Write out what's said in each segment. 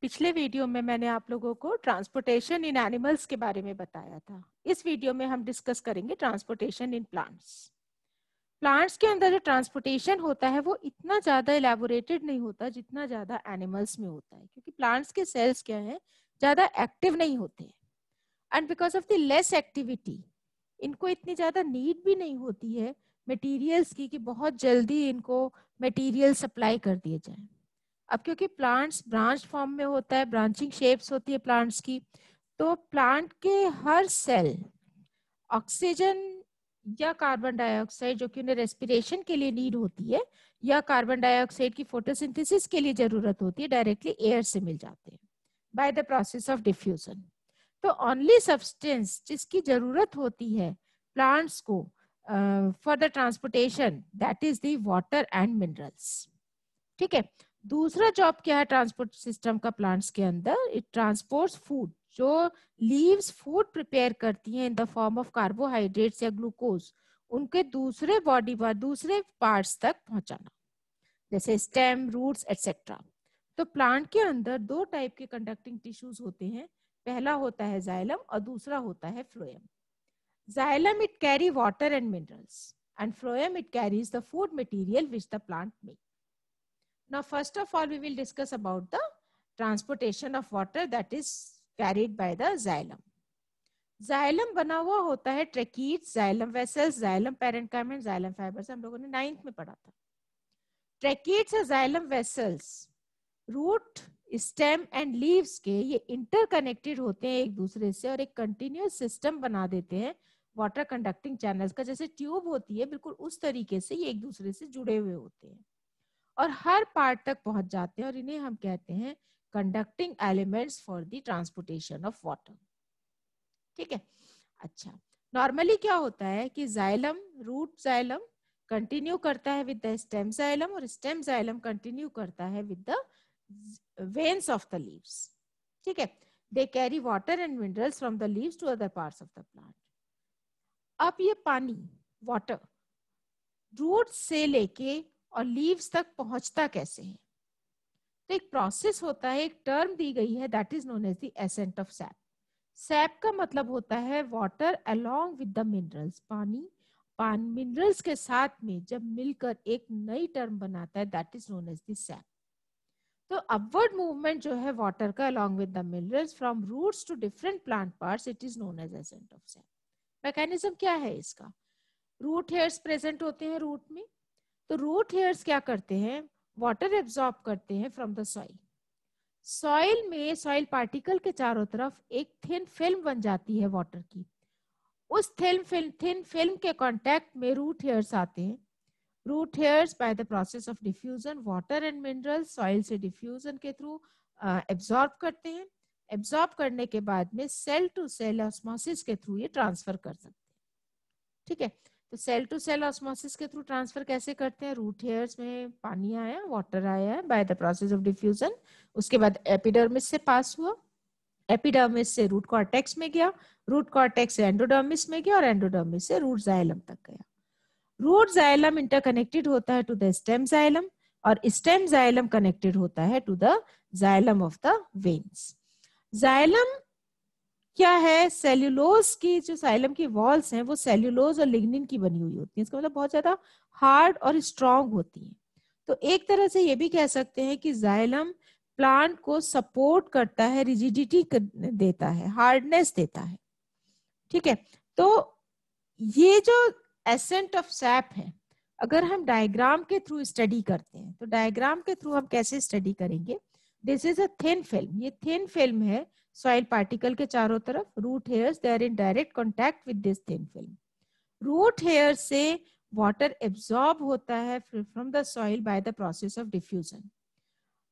पिछले वीडियो में मैंने आप लोगों को ट्रांसपोर्टेशन इन एनिमल्स के बारे में बताया था। इस वीडियो में हम डिस्कस करेंगे ट्रांसपोर्टेशन इन प्लांट्स। प्लांट्स के अंदर जो ट्रांसपोर्टेशन होता है वो इतना ज्यादा इलेबोरेटेड नहीं होता जितना ज्यादा एनिमल्स में होता है, क्योंकि प्लांट्स के सेल्स क्या है, ज्यादा एक्टिव नहीं होते and because of the less activity इनको इतनी ज्यादा नीड भी नहीं होती है मटेरियल्स की कि बहुत जल्दी इनको मटेरियल सप्लाई कर दिए जाए। अब क्योंकि प्लांट्स ब्रांच फॉर्म में होता है, ब्रांचिंग शेप्स होती है प्लांट्स की, तो प्लांट के हर सेल ऑक्सीजन या कार्बन डाइऑक्साइड जो कि उन्हें रेस्पिरेशन के लिए नीड होती है या कार्बन डाइऑक्साइड की फोटोसिंथेसिस के लिए जरूरत होती है, डायरेक्टली एयर से मिल जाते हैं bye the process of diffusion. तो ओनली सब्सटेंस जिसकी जरूरत होती है प्लांट्स को for the transportation, that is the water and minerals. ठीक है। दूसरा जॉब क्या है ट्रांसपोर्ट सिस्टम का प्लांट्स के अंदर, इट ट्रांसपोर्ट्स फूड। जो लीव्स फूड प्रिपेयर करती हैं in the form of carbohydrates या ग्लूकोज, उनके दूसरे बॉडी दूसरे पार्ट्स तक पहुंचाना, जैसे स्टेम, रूट्स एटसेट्रा। तो प्लांट के अंदर दो टाइप के कंडक्टिंग टिश्यूज होते हैं, पहला होता है जाइलम और दूसरा होता है phloem. Xylem it carry water and minerals and phloem it carries the food material which the plant make. Now, first of all, we will discuss about the transportation of water that is carried by the xylem. Xylem बना हुआ होता है ट्रेकीट्स, xylem vessels, xylem parenchyma and xylem fibers। हम लोगों ने 9th में पढ़ा था। ट्रेकीट्स और xylem vessels root, stem and leaves के ये इंटरकनेक्टेड होते हैं एक दूसरे से और एक कंटिन्यूअस सिस्टम बना देते हैं वाटर कंडक्टिंग चैनल्स का। जैसे ट्यूब होती है बिल्कुल उस तरीके से ये एक दूसरे से जुड़े हुए होते हैं और हर पार्ट तक पहुंच जाते हैं और इन्हें हम कहते हैं conducting elements for the transportation of water. ठीक है। अच्छा, नॉर्मली क्या होता है कि जाइलम, रूट जाइलम कंटिन्यू करता है विद द स्टेम जाइलम और स्टेम जाइलम कंटिन्यू करता है with the veins of the leaves. ठीक है। They carry water and minerals from the leaves to other parts of the plant. अब ये पानी, वाटर, रूट से लेके और लीव्स तक पहुंचता कैसे है? तो एक प्रोसेस होता है, एक टर्म दी गई है, that is known as the ascent of sap. Sap का मतलब होता है water along with the minerals, पानी मिनरल्स के साथ में जब मिलकर एक नई टर्म बनाता है, that is known as the sap. तो अपवर्ड मूवमेंट जो है वाटर का along with the minerals from roots to different plant parts, it is known as ascent of sap. Mechanism क्या है इसका? रूट हेयर्स प्रेजेंट होते हैं रूट में, तो रूट हेयर्स क्या करते हैं, वाटर एब्जॉर्ब करते हैं फ्रॉम द सॉइल। सॉइल में सॉइल पार्टिकल के चारों तरफ एक थिन फिल्म बन जाती है वाटर की। उस थिन फिल्म के कांटेक्ट में रूट हेयर्स आते हैं। Root hairs by the process of diffusion water and minerals soil से डिफ्यूजन के थ्रू एब्जॉर्ब करते हैं। एब्जॉर्ब करने के बाद में सेल टू सेल ऑस्मोसिस के थ्रू ये ट्रांसफर कर सकते हैं। ठीक है। तो सेल टू सेल ऑस्मोसिस के थ्रू ट्रांसफर कैसे करते हैं? रूट हेयर्स में पानी आया, वाटर आया है bye the process of diffusion, उसके बाद एपिडर्मिस से पास हुआ, एपिडर्मिस से रूट कॉर्टेक्स में गया, रूट कॉर्टेक्स से एंडोडर्मिस में गया और एंडोडर्मिस से रूट जाइलम तक गया। रूट जाइलम इंटरकनेक्टेड होता है टू द स्टेम जाइलम और स्टेम जाइलम कनेक्टेड होता है to the xylem of the veins. Xylem क्या है? सेल्यूलोज की जो जाइलम की वॉल्स हैं वो सेल्यूलोज और लिग्निन की बनी हुई होती है। इसका मतलब बहुत ज्यादा हार्ड और स्ट्रॉन्ग होती है। तो एक तरह से ये भी कह सकते हैं कि जाइलम प्लांट को सपोर्ट करता है, रिजिडिटी देता है, हार्डनेस देता है। ठीक है। तो ये जो एसेंट ऑफ सैप है, अगर हम डायग्राम के थ्रू स्टडी करते हैं तो डायग्राम के थ्रू हम कैसे स्टडी करेंगे? This is a thin film, ये थिन फिल्म है सॉइल पार्टिकल के चारों तरफ। Root hairs they are in direct contact with this thin film. Root hair से वाटर एब्जॉर्ब होता है from the soil by the process of diffusion.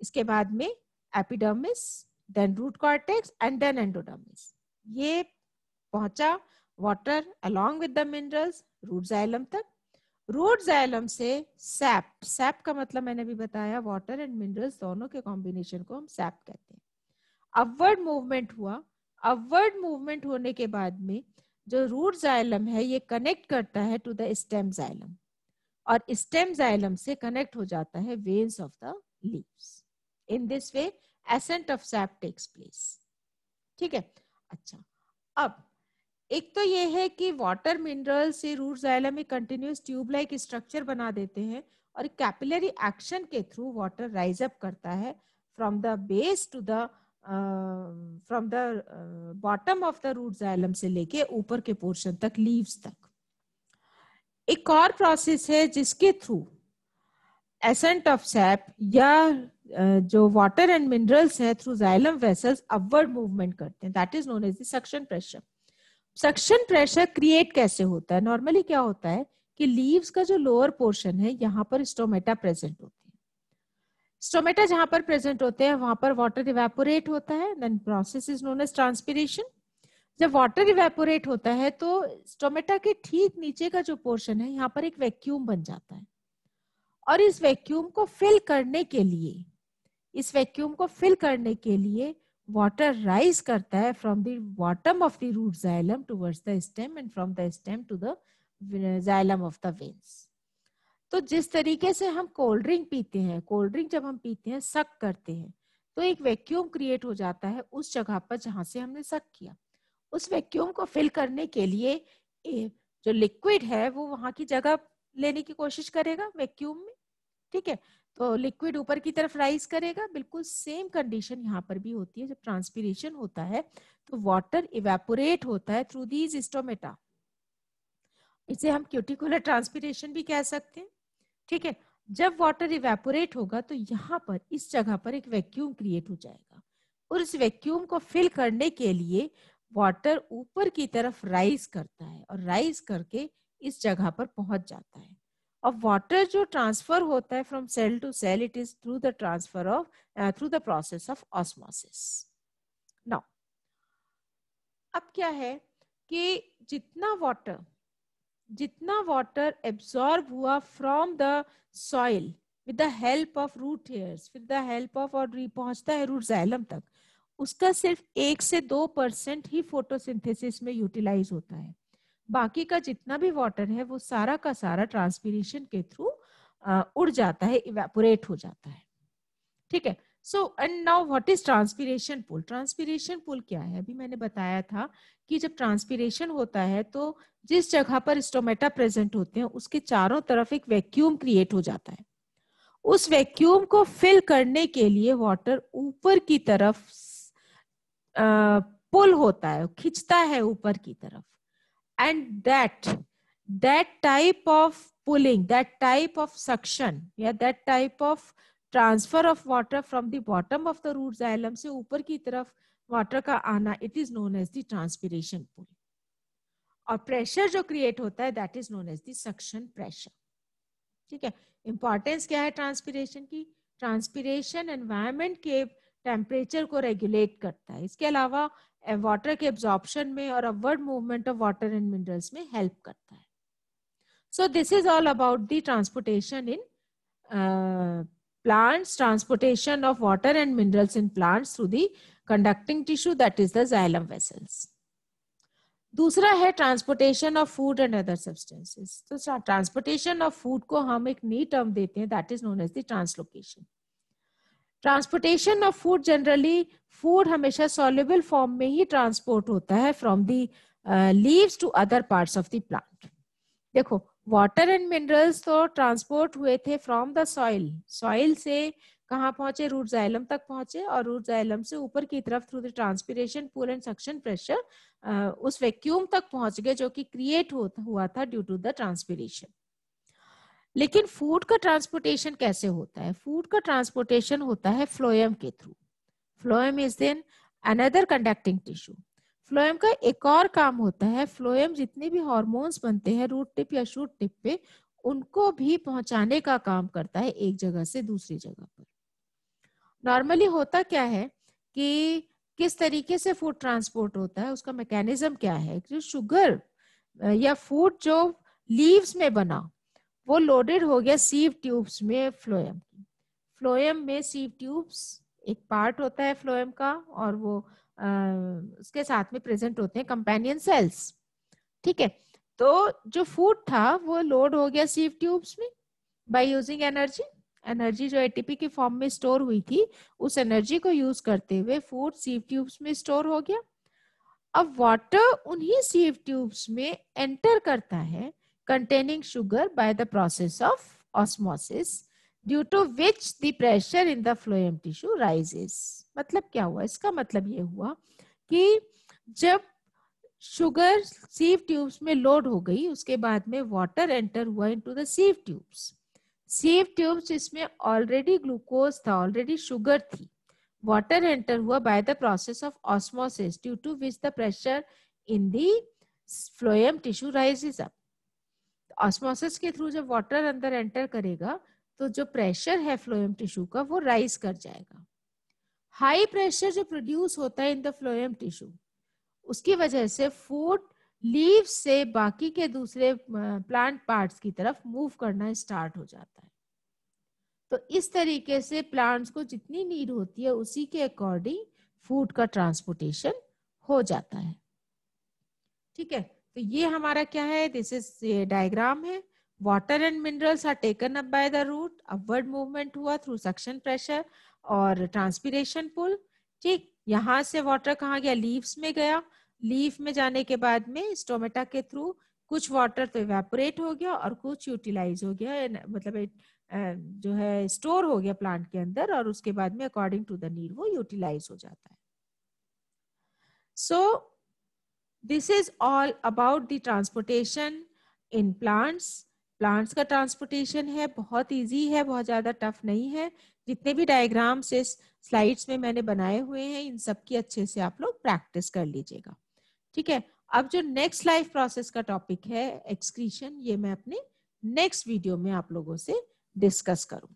इसके बाद में epidermis, then root cortex and then endodermis. ये पहुंचा water along with the minerals root xylem तक। Root xylem से सैप, सैप का मतलब मैंने भी बताया वाटर एंड मिनरल्स दोनों के कॉम्बिनेशन को हम सैप कहते हैं। अपवर्ड मूवमेंट हुआ, अपवर्ड मूवमेंट होने के बाद में जो रूट जाइलम है ये कनेक्ट करता है टू द स्टेम जाइलम और स्टेम जाइलम से कनेक्ट हो जाता है veins of the leaves. In this way ascent of sap takes place. ठीक है, अच्छा अब एक तो ये है कि वाटर मिनरल से रूट जाइलम में कंटिन्यूस ट्यूब लाइक स्ट्रक्चर बना देते हैं और कैपिलरी एक्शन के थ्रू वाटर राइज अप करता है from the base to the from the bottom of the root xylem से लेके ऊपर के पोर्शन तक, लीव्स तक। एक और प्रोसेस है जिसके थ्रू एसेंट ऑफ सैप या जो वाटर एंड मिनरल्स है through xylem vessels upward movement करते हैं, that is known as the suction pressure. Suction pressure create कैसे होता है? नॉर्मली क्या होता है कि लीव्स का जो लोअर पोर्शन है यहाँ पर स्टोमेटा प्रेजेंट होते हैं। स्टोमेटा जहां पर प्रेजेंट होते हैं वहां पर वाटर इवेपोरेट होता है, then process is known as transpiration. जब वाटर इवेपोरेट होता है तो स्टोमेटा के ठीक नीचे का जो पोर्शन है यहाँ पर एक वैक्यूम बन जाता है और इस वैक्यूम को फिल करने के लिए वाटर राइज करता है from the bottom of the root xylem towards the stem and from the stem to the xylem of the veins. तो जिस तरीके से हम कोल्ड ड्रिंक पीते हैं, कोल्ड ड्रिंक जब हम पीते हैं सक करते हैं तो एक वैक्यूम क्रिएट हो जाता है उस जगह पर जहां से हमने सक किया। उस वैक्यूम को फिल करने के लिए जो लिक्विड है वो वहां की जगह लेने की कोशिश करेगा वैक्यूम में। ठीक है, तो लिक्विड ऊपर की तरफ राइज करेगा। बिल्कुल सेम कंडीशन यहाँ पर भी होती है। जब ट्रांसपिरेशन होता है तो वाटर इवेपोरेट होता है थ्रू दीज स्टोमेटा, इसे हम क्यूटिकुलर ट्रांसपिरेशन भी कह सकते हैं। ठीक है, जब वाटर इवेपोरेट होगा तो यहाँ पर इस जगह पर एक वैक्यूम क्रिएट हो जाएगा और इस वैक्यूम को फिल करने के लिए वाटर ऊपर की तरफ राइज करता है और राइज करके इस जगह पर पहुंच जाता है। अब वाटर जो ट्रांसफर होता है from cell to cell, it is through the transfer of through the process of osmosis. Now अब क्या है कि जितना वाटर एब्सॉर्ब हुआ from the soil with the help of root hairs, with the help of, और पहुंचता है root xylem तक, उसका सिर्फ 1 से 2% ही फोटोसिंथेसिस में यूटिलाइज होता है। बाकी का जितना भी वाटर है वो सारा का सारा ट्रांसपिरेशन के थ्रू उड़ जाता है, इवेपोरेट हो जाता है। ठीक है, so and now what is transpiration pool? Transpiration pool क्या है? अभी मैंने बताया था कि जब ट्रांसपिरेशन होता है तो जिस जगह पर स्टोमेटा प्रेजेंट होते हैं उसके चारों तरफ एक वैक्यूम क्रिएट हो जाता है। उस वैक्यूम को फिल करने के लिए वाटर ऊपर की तरफ पुल होता है, खिंचता है ऊपर की तरफ। And that type of pulling, that type of suction, या that type of transfer of water from the bottom of the root xylem से ऊपर की तरफ वाटर का आना, it is known as the transpiration pull। और प्रेशर जो create होता है that is known as the suction pressure। ठीक है, इंपॉर्टेंस क्या है ट्रांसपिरेशन की? ट्रांसपिरेशन एनवायरमेंट के टेम्परेचर को रेगुलेट करता है, इसके अलावा वाटर के एब्जॉर्प्शन में और upward movement of water and minerals में हेल्प करता है। So this is all about the transportation in plants, transportation of water and minerals in plants through the conducting tissue, that is the xylem vessels. दूसरा है transportation of food and other substances. तो transportation of food को हम एक नई term देते हैं, that is known as the translocation. Transportation of food, generally food हमेशा सॉल्युबल फॉर्म में ही ट्रांसपोर्ट होता है from the leaves to other parts of the plant. देखो, वाटर एंड मिनरल्स तो ट्रांसपोर्ट हुए थे फ्रॉम द सॉइल, सॉइल से कहाँ पहुंचे? रूट जाइलम तक पहुंचे और रूट जाइलम से ऊपर की तरफ through the transpiration pool and suction pressure उस वैक्यूम तक पहुंच गए जो कि क्रिएट हुआ था ड्यू टू द ट्रांसपिरेशन। लेकिन फूड का ट्रांसपोर्टेशन कैसे होता है? फूड का ट्रांसपोर्टेशन होता है फ्लोएम के थ्रू। Phloem is then another conducting tissue. Phloem का एक और काम होता है, फ्लोएम जितने भी हार्मोन्स बनते हैं रूट टिप या शूट टिप पे, उनको भी पहुंचाने का काम करता है एक जगह से दूसरी जगह पर। नॉर्मली होता क्या है कि किस तरीके से फूड ट्रांसपोर्ट होता है, उसका मैकेनिज्म क्या है? जो शुगर या फूड जो लीव्स में बना वो लोडेड हो गया सीव ट्यूब्स में, फ्लोएम में सीव ट्यूब्स एक पार्ट होता है फ्लोएम का, और वो उसके साथ में प्रेजेंट होते हैं कंपेनियन सेल्स। ठीक है, तो जो फूड था वो लोड हो गया सीव ट्यूब्स में बाय यूजिंग एनर्जी, एनर्जी जो एटीपी के फॉर्म में स्टोर हुई थी, उस एनर्जी को यूज करते हुए फूड सीव ट्यूब्स में स्टोर हो गया। अब वाटर उन्हीं सीव ट्यूब्स में एंटर करता है containing sugar by the process of osmosis, due to which the pressure in the phloem tissue rises। मतलब क्या हुआ? इसका मतलब ये हुआ कि जब शुगर सीव ट्यूब्स में लोड हो गई, उसके बाद में वाटर एंटर हुआ into the sieve tubes. Sieve tubes इसमें ऑलरेडी ग्लूकोज था, ऑलरेडी शुगर थी। वाटर एंटर हुआ by the process of osmosis, due to which the pressure in the phloem tissue rises up. Osmosis के through जब water अंदर enter करेगा तो जो प्रेशर है फ्लोएम टिश्यू का वो राइज कर जाएगा। हाई प्रेशर जो प्रोड्यूस होता है इन द फ्लोएम टिश्यू, उसकी वजह से फूड लीव से बाकी के दूसरे प्लांट पार्ट्स की तरफ मूव करना स्टार्ट हो जाता है। तो इस तरीके से प्लांट्स को जितनी नीड होती है उसी के अकॉर्डिंग फूड का ट्रांसपोर्टेशन हो जाता है। ठीक है, तो ये हमारा क्या है, दिस इज डायग्राम है। Water and minerals are taken up by the root, upward movement हुआ थ्रू सक्शन प्रेशर और ट्रांसपिरेशन पुल। ठीक, यहाँ से वाटर कहाँ गया, लीव्स में गया। लीफ में जाने के बाद में स्टोमेटा के थ्रू कुछ वाटर तो इवेपोरेट हो गया और कुछ यूटिलाइज हो गया, मतलब जो है स्टोर हो गया प्लांट के अंदर, और उसके बाद में अकॉर्डिंग टू द नीड वो यूटिलाइज हो जाता है। So this is all about the transportation in plants. Plants का ट्रांसपोर्टेशन है बहुत इजी है, बहुत ज्यादा टफ नहीं है। जितने भी डायग्राम्स इस स्लाइड्स में मैंने बनाए हुए हैं, इन सब की अच्छे से आप लोग प्रैक्टिस कर लीजिएगा। ठीक है, अब जो नेक्स्ट लाइफ प्रोसेस का टॉपिक है एक्सक्रीशन, ये मैं अपने नेक्स्ट वीडियो में आप लोगों से डिस्कस करूं।